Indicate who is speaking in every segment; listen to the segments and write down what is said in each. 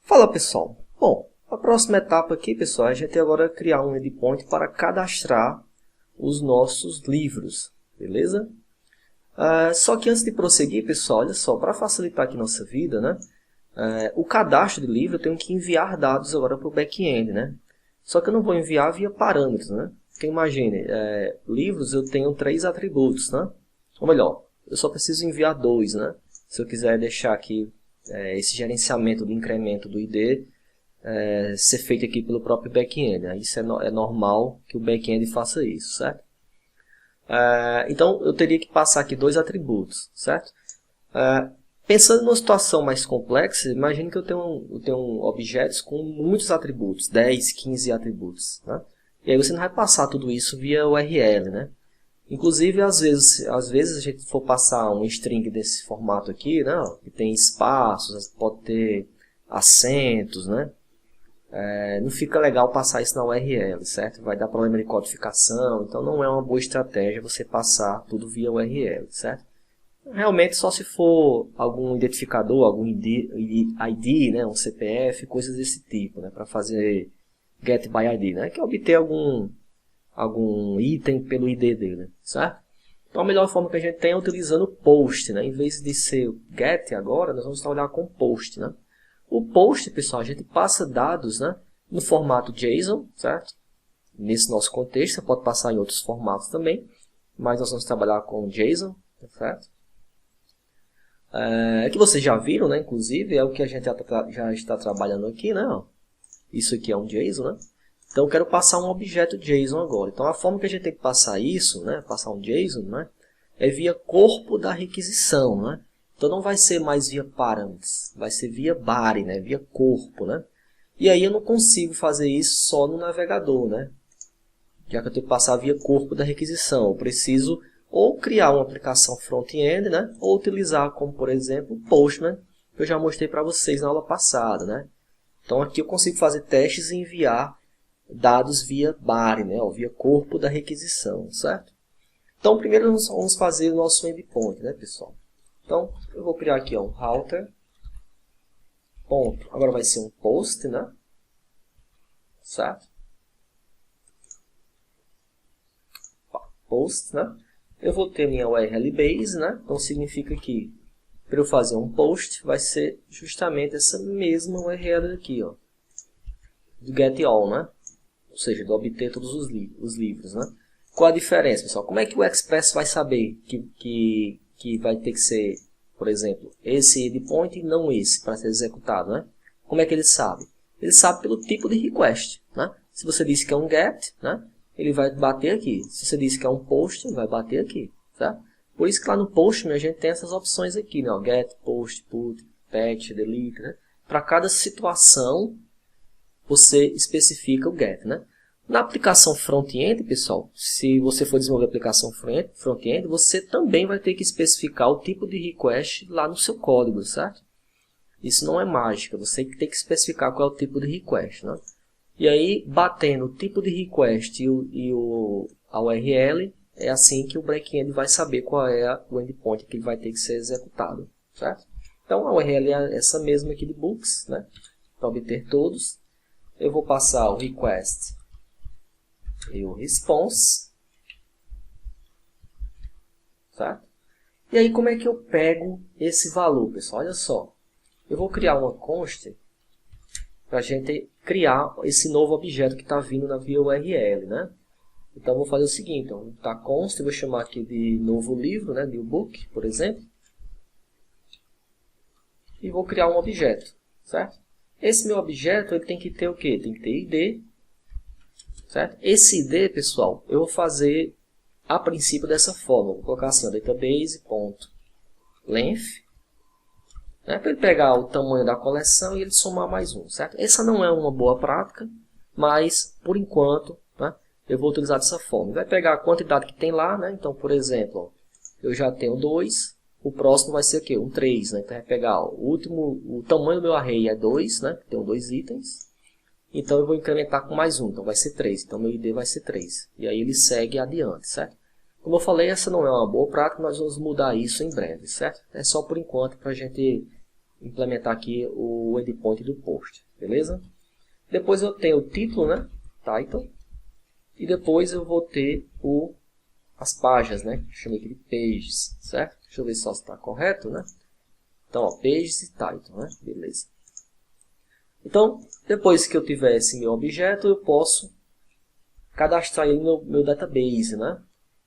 Speaker 1: Fala pessoal, bom, a próxima etapa aqui pessoal, a gente agora criar um endpoint para cadastrar os nossos livros, beleza? Só que antes de prosseguir pessoal, olha só, para facilitar aqui nossa vida, né? O cadastro de livro eu tenho que enviar dados agora para o back-end, né? Só que eu não vou enviar via parâmetros, né? Porque imagine, livros eu tenho 3 atributos, né? Ou melhor, eu só preciso enviar 2, né? Se eu quiser deixar aqui esse gerenciamento do incremento do ID ser feito aqui pelo próprio back-end, né? Isso é normal que o back-end faça isso, certo? Então eu teria que passar aqui 2 atributos, certo? Pensando numa situação mais complexa, imagine que eu tenho objetos com muitos atributos, 10, 15 atributos, né? E aí você não vai passar tudo isso via URL, né? Inclusive, às vezes a gente for passar um string desse formato aqui, né, que tem espaços, pode ter acentos, né? Não fica legal passar isso na URL, certo? Vai dar problema de codificação, então não é uma boa estratégia você passar tudo via URL, certo? Realmente só se for algum identificador, algum ID, né, um CPF, coisas desse tipo, né, para fazer get by ID, né, que é obter algum item pelo ID dele, certo? Então a melhor forma que a gente tem é utilizando o post, né? Em vez de ser get agora, nós vamos trabalhar com post, né? O post, pessoal, a gente passa dados, né, no formato JSON, certo? Nesse nosso contexto, você pode passar em outros formatos também, mas nós vamos trabalhar com JSON, certo? Que vocês já viram, né? Inclusive, é o que a gente já está trabalhando aqui, né? Isso aqui é um JSON, né? Então eu quero passar um objeto JSON agora. Então a forma que a gente tem que passar isso, né, passar um JSON, né, é via corpo da requisição, né? Então não vai ser mais via parâmetros, vai ser via body, né, via corpo, né? E aí eu não consigo fazer isso só no navegador, né? Já que eu tenho que passar via corpo da requisição, eu preciso ou criar uma aplicação front-end, né, ou utilizar como por exemplo o Postman, que eu já mostrei para vocês na aula passada, né? Então aqui eu consigo fazer testes e enviar dados via body, né, ou via corpo da requisição, certo? Então, primeiro nós vamos fazer o nosso endpoint, né, pessoal? Então, eu vou criar aqui um router, ponto. Agora vai ser um post, né? Certo? Post, né? Eu vou ter minha URL base, né? Então, significa que para eu fazer um post, vai ser justamente essa mesma URL aqui, ó, do get all, né? Ou seja, de obter todos os livros, né? Qual a diferença, pessoal? Como é que o Express vai saber que vai ter que ser, por exemplo, esse endpoint e não esse para ser executado, né? Como é que ele sabe? Ele sabe pelo tipo de request, né? Se você disse que é um get, né, ele vai bater aqui. Se você disse que é um post, ele vai bater aqui, tá? Por isso que lá no Postman a gente tem essas opções aqui, né? Get, post, put, patch, delete, né? Para cada situação você especifica o get, né? Na aplicação front-end, pessoal, se você for desenvolver a aplicação front-end, você também vai ter que especificar o tipo de request lá no seu código, certo? Isso não é mágica, você tem que especificar qual é o tipo de request, né? E aí, batendo o tipo de request a URL, é assim que o back-end vai saber qual é o endpoint que ele vai ter que ser executado, certo? Então, a URL é essa mesma aqui de books, né? Para obter todos. Eu vou passar o request e o response, certo? E aí como é que eu pego esse valor, pessoal? Olha só, eu vou criar uma const para a gente criar esse novo objeto que está vindo na via URL, né? Então eu vou fazer o seguinte, então, tá const, eu vou chamar aqui de novo livro, né? New book, por exemplo, e vou criar um objeto, certo? Esse meu objeto ele tem que ter o quê? Tem que ter ID, certo? Esse ID, pessoal, eu vou fazer a princípio dessa forma. Vou colocar assim, database.length, né, para ele pegar o tamanho da coleção e ele somar mais um, certo? Essa não é uma boa prática, mas por enquanto, né, eu vou utilizar dessa forma. Vai pegar a quantidade que tem lá, né? Então, por exemplo, ó, eu já tenho 2, o próximo vai ser o quê? Um 3, né? Então vai pegar ó, o tamanho do meu array é 2, né? Tem 2 itens. Então eu vou incrementar com mais um, então vai ser 3. Então meu ID vai ser 3. E aí ele segue adiante, certo? Como eu falei, essa não é uma boa prática, nós vamos mudar isso em breve, certo? É só por enquanto para a gente implementar aqui o endpoint do post, beleza? Depois eu tenho o título, né? Title. E depois eu vou ter as páginas, né? Chamei aqui de pages, certo? Deixa eu ver só se está correto, né? Então, ó, pages e title, né? Beleza. Então, depois que eu tiver esse meu objeto, eu posso cadastrar ele no meu database, né?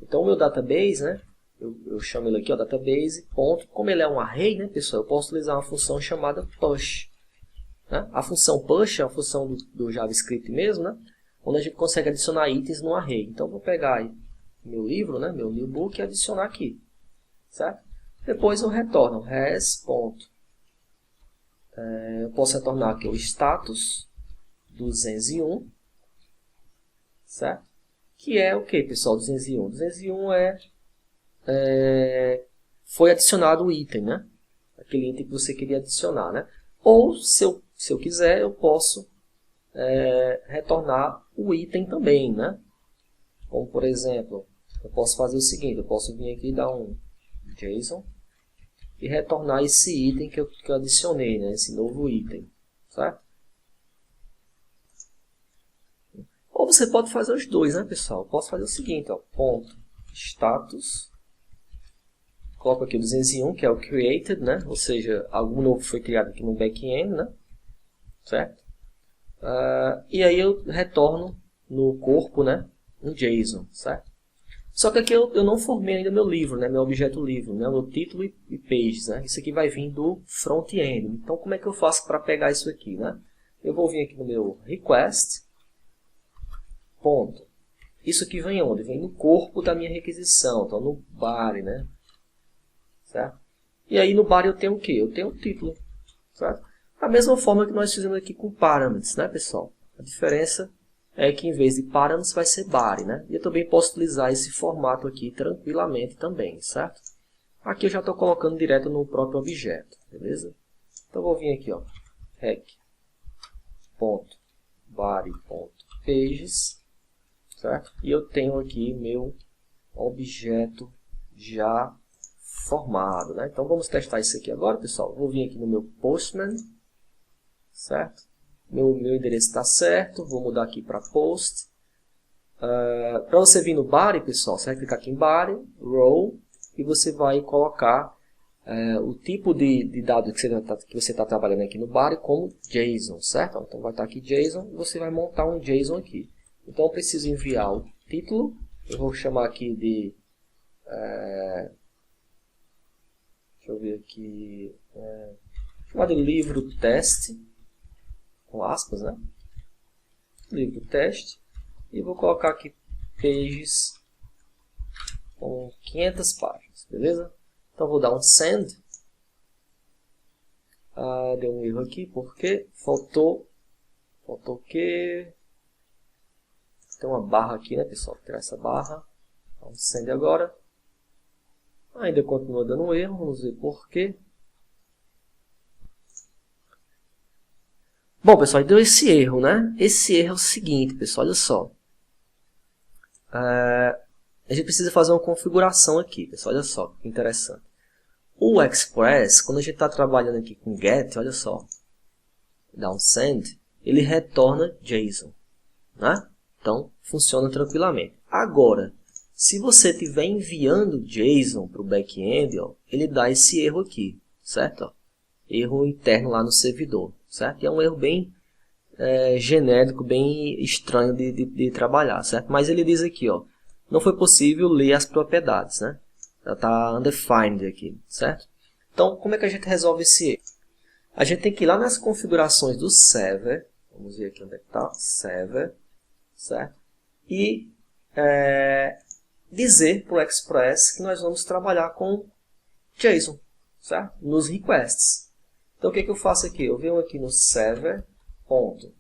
Speaker 1: Então, o meu database, né? Eu chamo ele aqui, ó, database, ponto. Como ele é um array, né, pessoal? Eu posso utilizar uma função chamada push. Né? A função push é uma função do JavaScript mesmo, né? Onde a gente consegue adicionar itens no array. Então, eu vou pegar aí meu livro, né? Meu new book, e adicionar aqui. Certo? Depois eu retorno res. Eu posso retornar aqui o status 201. Certo? Que é o que, pessoal? 201. 201 foi adicionado o item, né? Aquele item que você queria adicionar, né? Ou, se eu quiser, eu posso retornar o item também, né? Como, por exemplo, eu posso fazer o seguinte, eu posso vir aqui e dar um JSON e retornar esse item que eu adicionei, né? Esse novo item, certo? Ou você pode fazer os dois, né, pessoal? Eu posso fazer o seguinte, ó, ponto status, coloco aqui o 201, que é o created, né? Ou seja, algo novo foi criado aqui no back-end, né? Certo? E aí eu retorno no corpo, né, um JSON, certo? Só que aqui eu não formei ainda meu livro, né, meu objeto livro, né, meu título e pages, né? Isso aqui vai vir do front-end. Então, como é que eu faço para pegar isso aqui, né? Eu vou vir aqui no meu request, ponto. Isso aqui vem onde? Vem no corpo da minha requisição, então no body, né? Certo? E aí no body eu tenho o quê? Eu tenho o título, certo? Da mesma forma que nós fizemos aqui com parâmetros, né, pessoal? A diferença é que em vez de parâmetros vai ser body, né? E eu também posso utilizar esse formato aqui tranquilamente também, certo? Aqui eu já estou colocando direto no próprio objeto, beleza? Então eu vou vir aqui, ó, rec.body.pages, certo? E eu tenho aqui meu objeto já formado, né? Então vamos testar isso aqui agora, pessoal. Vou vir aqui no meu Postman, certo? Meu endereço está certo, vou mudar aqui para Post. Para você vir no body, pessoal, você vai clicar aqui em Body, Row, e você vai colocar o tipo de dado que você está trabalhando aqui no body como JSON, certo? Então vai estar aqui JSON e você vai montar um JSON aqui. Então eu preciso enviar o título, eu vou chamar aqui de... deixa eu ver aqui... chamar de livro teste, com aspas, né? Livro teste. E vou colocar aqui pages com 500 páginas, beleza? Então vou dar um send. Deu um erro aqui, porque faltou o quê? Tem uma barra aqui, né, pessoal? Vou tirar essa barra. Dá um send agora. Ainda continua dando um erro, vamos ver por quê. Bom, pessoal, deu esse erro, né? Esse erro é o seguinte, pessoal, olha só. A gente precisa fazer uma configuração aqui, pessoal, olha só, que interessante. O Express, quando a gente está trabalhando aqui com get, olha só, dá um send, ele retorna JSON, né? Então, funciona tranquilamente. Agora, se você estiver enviando JSON para o back-end, ele dá esse erro aqui, certo? Ó, erro interno lá no servidor, certo? E é um erro bem genérico, bem estranho de trabalhar, certo? Mas ele diz aqui, ó, não foi possível ler as propriedades, né? Já está undefined aqui, certo? Então, como é que a gente resolve esse erro? A gente tem que ir lá nas configurações do server, vamos ver aqui onde é que está, server, certo? E dizer para o Express que nós vamos trabalhar com JSON, certo? Nos requests. Então, o que eu faço aqui? Eu venho aqui no server, ponto.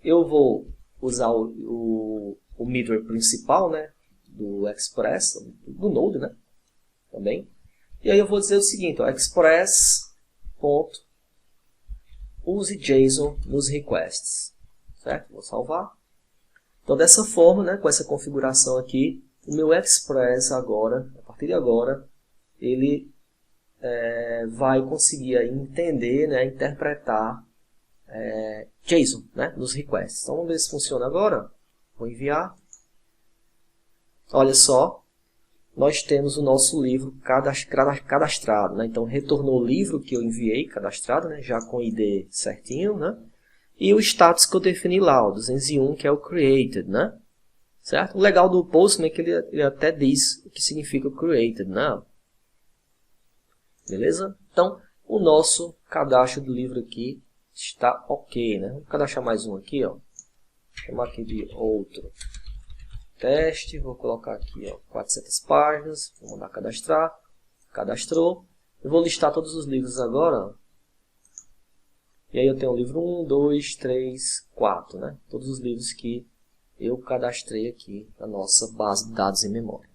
Speaker 1: Eu vou usar o middleware principal, né, do Express, do Node, né, também. E aí eu vou dizer o seguinte, ó, Express, ponto, use JSON nos requests, certo? Vou salvar. Então, dessa forma, né, com essa configuração aqui, o meu Express agora, a partir de agora, ele vai conseguir aí entender, né, interpretar JSON, né, nos requests. Então vamos ver se funciona agora. Vou enviar. Olha só, nós temos o nosso livro cadastrado, né? Então retornou o livro que eu enviei cadastrado, né, já com o ID certinho, né? E o status que eu defini lá, o 201, que é o created, né? Certo? O legal do Postman é que ele até diz o que significa o created, né? Beleza? Então, o nosso cadastro do livro aqui está ok, né? Vou cadastrar mais um aqui, ó. Vou chamar aqui de outro teste. Vou colocar aqui, ó, 400 páginas. Vou mandar cadastrar. Cadastrou. Eu vou listar todos os livros agora, ó. E aí eu tenho o livro 1, 2, 3, 4, né? Todos os livros que eu cadastrei aqui na nossa base de dados em memória.